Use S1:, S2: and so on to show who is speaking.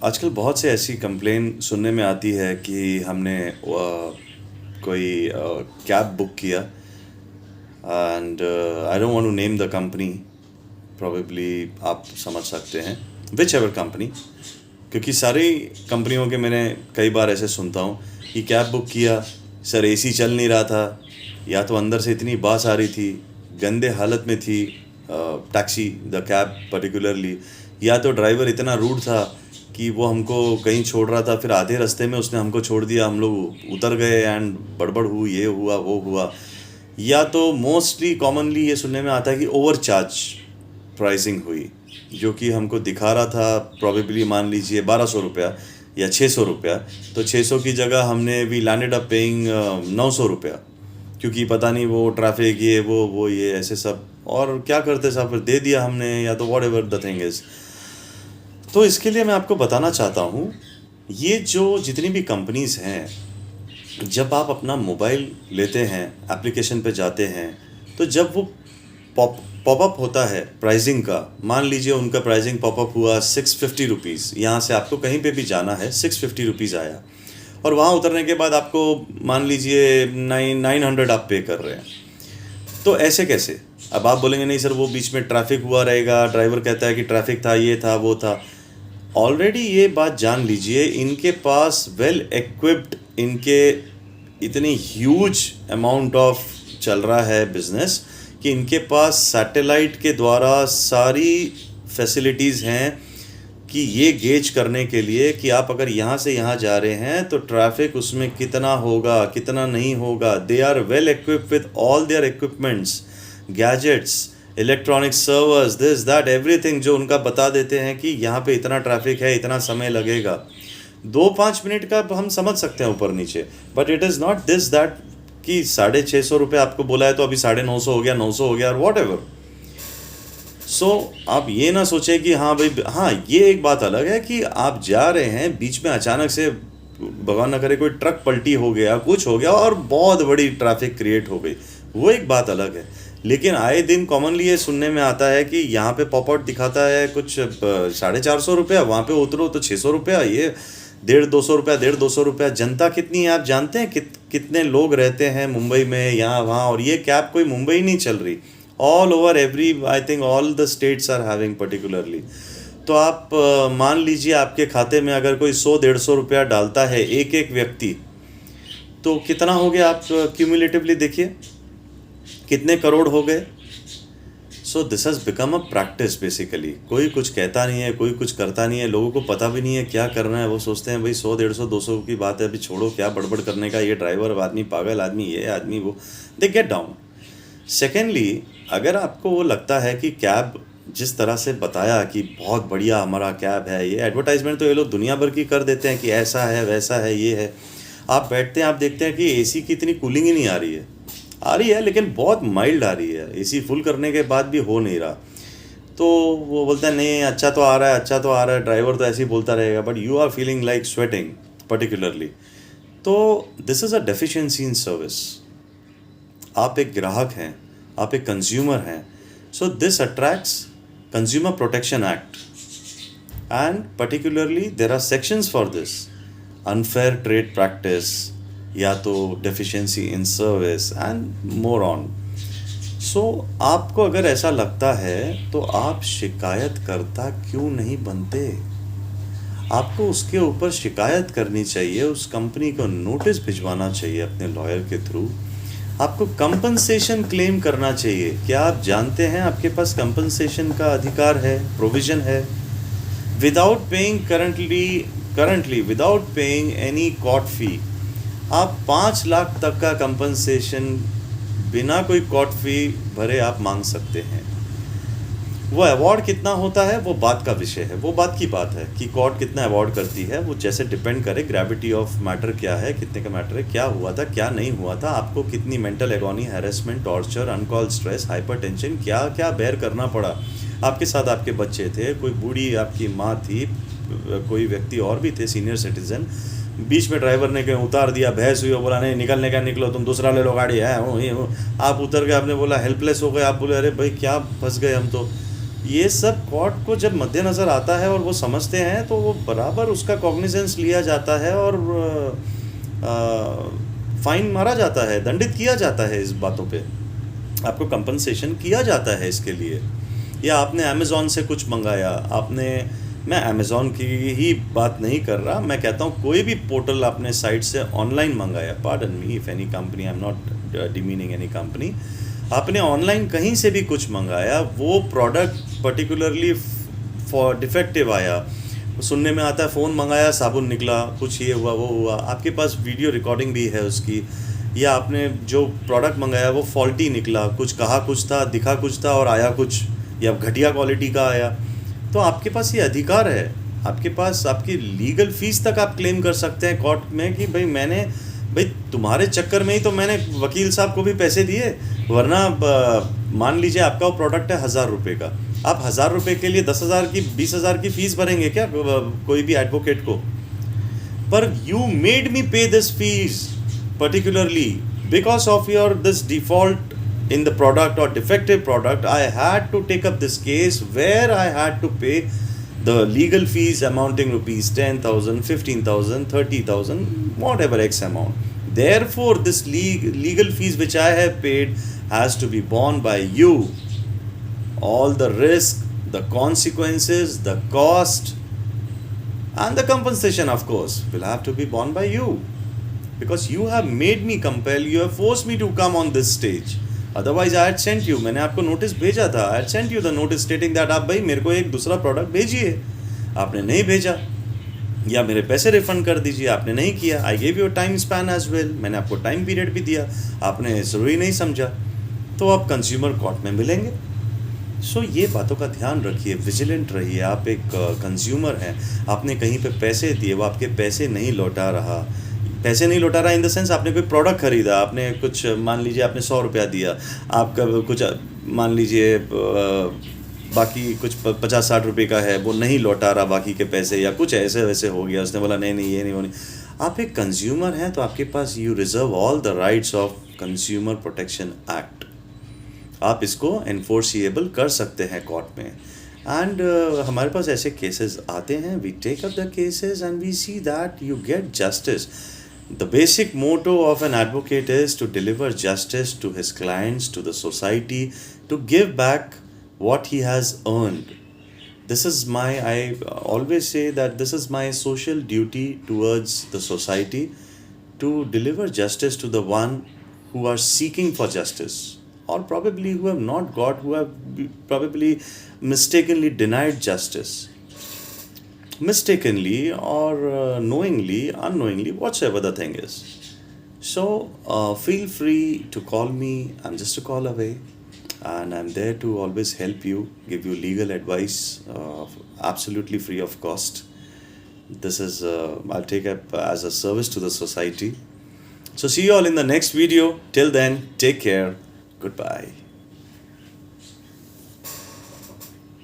S1: आजकल बहुत से ऐसी कंप्लेन सुनने में आती है कि हमने कोई कैब बुक किया and I don't want to name the company. Probably आप समझ सकते हैं विच एवर कंपनी, क्योंकि सारी कंपनियों के मैंने कई बार ऐसे सुनता हूँ कि कैब बुक किया, सर एसी चल नहीं रहा था, या तो अंदर से इतनी बास आ रही थी, गंदे हालत में थी टैक्सी द कैब पर्टिकुलरली, या तो ड्राइवर इतना रूड था कि वो हमको कहीं छोड़ रहा था, फिर आधे रास्ते में उसने हमको छोड़ दिया, हम लोग उतर गए एंड बड़बड़ हुई, ये हुआ वो हुआ। या तो मोस्टली कॉमनली ये सुनने में आता है कि ओवर चार्ज प्राइसिंग हुई, जो कि हमको दिखा रहा था प्रॉबेबली मान लीजिए 1200 रुपया या 600 रुपया, तो 600 की जगह हमने वी लैंडेड अप पेइंग 900 रुपया, क्योंकि पता नहीं वो ट्रैफिक ये वो ये ऐसे सब, और क्या करते साहब फिर दे दिया हमने, या तो what ever the thing is. तो इसके लिए मैं आपको बताना चाहता हूँ, ये जो जितनी भी कंपनीज़ हैं, जब आप अपना मोबाइल लेते हैं, एप्लीकेशन पे जाते हैं, तो जब वो पॉपअप होता है प्राइसिंग का, मान लीजिए उनका प्राइसिंग पॉपअप हुआ 650 रुपीज़, यहाँ से आपको कहीं पे भी जाना है 650 रुपीज़ आया, और वहाँ उतरने के बाद आपको मान लीजिए 900 आप पे कर रहे हैं। तो ऐसे कैसे? अब आप बोलेंगे नहीं सर वो बीच में ट्रैफिक हुआ रहेगा, ड्राइवर कहता है कि ट्रैफिक था, ये था वो था। ऑलरेडी ये बात जान लीजिए, इनके पास वेल इक्विप्ड, इनके इतनी ह्यूज अमाउंट ऑफ चल रहा है बिजनेस कि इनके पास सैटेलाइट के द्वारा सारी फैसिलिटीज़ हैं कि ये गेज करने के लिए कि आप अगर यहाँ से यहाँ जा रहे हैं तो ट्रैफिक उसमें कितना होगा, कितना नहीं होगा। They are well equipped with all their equipments, gadgets, electronic servers, this that everything, जो उनका बता देते हैं कि यहाँ पे इतना ट्रैफिक है, इतना समय लगेगा। 2-5 मिनट का हम समझ सकते हैं ऊपर नीचे, but it is not this that कि 650 रुपये आपको बोला है तो अभी 950 हो गया, 900 हो गया, और वॉट एवर। सो आप ये ना सोचें कि हाँ भाई, हाँ ये एक बात अलग है कि आप जा रहे हैं, बीच में अचानक से भगवान ना करे कोई ट्रक पलटी हो गया, कुछ हो गया और बहुत बड़ी ट्रैफिक क्रिएट हो गई, वो एक बात अलग है। लेकिन आए दिन कॉमनली ये सुनने में आता है कि यहाँ पे पॉपआउट दिखाता है कुछ 450 रुपया, वहाँ पे उतरो तो 600 रुपया, ये 150-200 रुपया, 150-200 रुपया। जनता कितनी है आप जानते हैं? कितने लोग रहते हैं मुंबई में, यहाँ वहाँ, और ये कैब कोई मुंबई नहीं चल रही, all over every, I think all the states are having particularly. तो आप मान लीजिए आपके खाते में अगर कोई 100-150 रुपया डालता है एक एक व्यक्ति, तो कितना हो गया? आप क्यूमुलेटिवली देखिए कितने करोड़ हो गए। So this has become a practice basically. कोई कुछ कहता नहीं है, कोई कुछ करता नहीं है, लोगों को पता भी नहीं है क्या करना है। वो सोचते हैं भाई 100-150-200 की बात है, अभी छोड़ो, क्या बड़बड़ करने का, ये ड्राइवर आदमी पागल आदमी, ये आदमी वो, दे गेट डाउन। सेकेंडली, अगर आपको वो लगता है कि कैब जिस तरह से बताया कि बहुत बढ़िया हमारा कैब है, ये एडवर्टाइजमेंट तो ये लोग दुनिया भर की कर देते हैं कि ऐसा है वैसा है ये है। आप बैठते हैं, आप देखते हैं कि एसी की इतनी कूलिंग ही नहीं आ रही है लेकिन बहुत माइल्ड आ रही है, एसी फुल करने के बाद भी हो नहीं रहा। तो वो बोलता है नहीं अच्छा तो आ रहा है, अच्छा तो आ रहा है, ड्राइवर तो ऐसे ही बोलता रहेगा, but you are feeling like sweating particularly. तो this is a deficiency in service. आप एक ग्राहक हैं, आप एक कंज्यूमर हैं, so this attracts consumer protection act, and particularly there are sections for this, unfair trade practice, या तो deficiency in service and more on. So आपको अगर ऐसा लगता है तो आप शिकायतकर्ता क्यों नहीं बनते? आपको उसके ऊपर शिकायत करनी चाहिए, उस कंपनी को नोटिस भिजवाना चाहिए अपने लॉयर के थ्रू, आपको कंपनसेशन क्लेम करना चाहिए। क्या आप जानते हैं आपके पास कंपनसेशन का अधिकार है, प्रोविजन है? Without paying currently without paying any court fee, आप 5 लाख तक का कंपनसेशन बिना कोई कोर्ट फी भरे आप मांग सकते हैं। वो अवार्ड कितना होता है वो बात का विषय है, वो बात की बात है कि कोर्ट कितना अवार्ड करती है, वो जैसे डिपेंड करे, ग्रेविटी ऑफ मैटर क्या है, कितने का मैटर है, क्या हुआ था क्या नहीं हुआ था, आपको कितनी mental agony, harassment, torture, uncalled stress, hypertension, क्या क्या बेयर करना पड़ा। आपके साथ आपके बच्चे थे, कोई बूढ़ी आपकी माँ थी, कोई व्यक्ति और भी थे सीनियर सिटीजन, बीच में ड्राइवर ने कहीं उतार दिया, बहस हुई और बोला नहीं निकलने का निकलो, तुम दूसरा ले लो गाड़ी है, वो आप उतर गए, आपने बोला हेल्पलेस हो गए, आप बोले अरे भाई क्या फंस गए हम ये सब कोर्ट को जब मद्देनज़र आता है और वो समझते हैं तो वो बराबर उसका कॉग्निजेंस लिया जाता है और फाइन मारा जाता है, दंडित किया जाता है इस बातों पे, आपको कंपनसेशन किया जाता है इसके लिए। या आपने अमेज़ॉन से कुछ मंगाया, आपने, मैं अमेज़ॉन की ही बात नहीं कर रहा, मैं कहता हूँ कोई भी पोर्टल आपने साइट से ऑनलाइन मंगाया, pardon me if any company, I am not demeaning any company, आपने ऑनलाइन कहीं से भी कुछ मंगाया, वो प्रोडक्ट पर्टिकुलरली फॉर डिफेक्टिव आया, सुनने में आता है फ़ोन मंगाया साबुन निकला, कुछ ये हुआ वो हुआ, आपके पास वीडियो रिकॉर्डिंग भी है उसकी, या आपने जो प्रोडक्ट मंगाया वो फॉल्टी निकला, कुछ कहा कुछ था, दिखा कुछ था और आया कुछ, या घटिया क्वालिटी का आया, तो आपके पास ये अधिकार है, आपके पास आपकी लीगल फीस तक आप क्लेम कर सकते हैं कोर्ट में कि भाई तुम्हारे चक्कर में ही तो मैंने वकील साहब को भी पैसे दिए, वरना मान लीजिए आपका वो प्रोडक्ट है 1000 रुपये का, आप 1000 रुपये के लिए 10,000 की 20,000 की फीस भरेंगे क्या कोई भी एडवोकेट को? पर यू मेड मी पे this fees particularly because of your this default in the product or defective product. I had to take up this case where I had to pay the legal fees amounting rupees 10,000, 15,000, 30,000, whatever X amount. Therefore, this legal fees which I have paid has to be borne by you. All the risk, the consequences, the cost, and the compensation, of course, will have to be borne by you. Because you have made me compel, you have forced me to come on this stage. Otherwise I had sent you, मैंने आपको notice भेजा था, I had sent you the notice stating that आप भाई मेरे को एक दूसरा प्रोडक्ट भेजिए, आपने नहीं भेजा, या मेरे पैसे रिफंड कर दीजिए, आपने नहीं किया। I gave you time span as well, मैंने आपको टाइम पीरियड भी दिया, आपने ज़रूरी नहीं समझा, तो आप कंज्यूमर कोर्ट में मिलेंगे। सो ये बातों का ध्यान रखिए, विजिलेंट रहिए। आप एक कंज्यूमर हैं, आपने कहीं पे पैसे दिए, वो आपके पैसे नहीं लौटा रहा, पैसे नहीं लौटा रहा इन द सेंस आपने कोई प्रोडक्ट खरीदा, आपने कुछ मान लीजिए आपने 100 रुपया दिया, आपका कुछ मान लीजिए बाकी कुछ 50-60 रुपये का है, वो नहीं लौटा रहा बाकी के पैसे, या कुछ ऐसे वैसे हो गया, उसने बोला नहीं ये नहीं होनी। आप एक कंज्यूमर हैं तो आपके पास you reserve all the rights of consumer protection act, आप इसको एनफोर्सिएबल कर सकते हैं कोर्ट में। एंड हमारे पास ऐसे केसेस आते हैं, we take up the cases and we see that you get justice. The basic motto of an advocate is to deliver justice to his clients, to the society, to give back what he has earned. This is I always say that this is my social duty towards the society, to deliver justice to the one who are seeking for justice, or probably who have not got, who have probably mistakenly denied justice. Mistakenly or knowingly, unknowingly, whatsoever the thing is. So feel free to call me, I'm just a call away, and I'm there to always help you, give you legal advice, absolutely free of cost. This is I'll take up as a service to the society. So see you all in the next video. Till then, take care. Goodbye.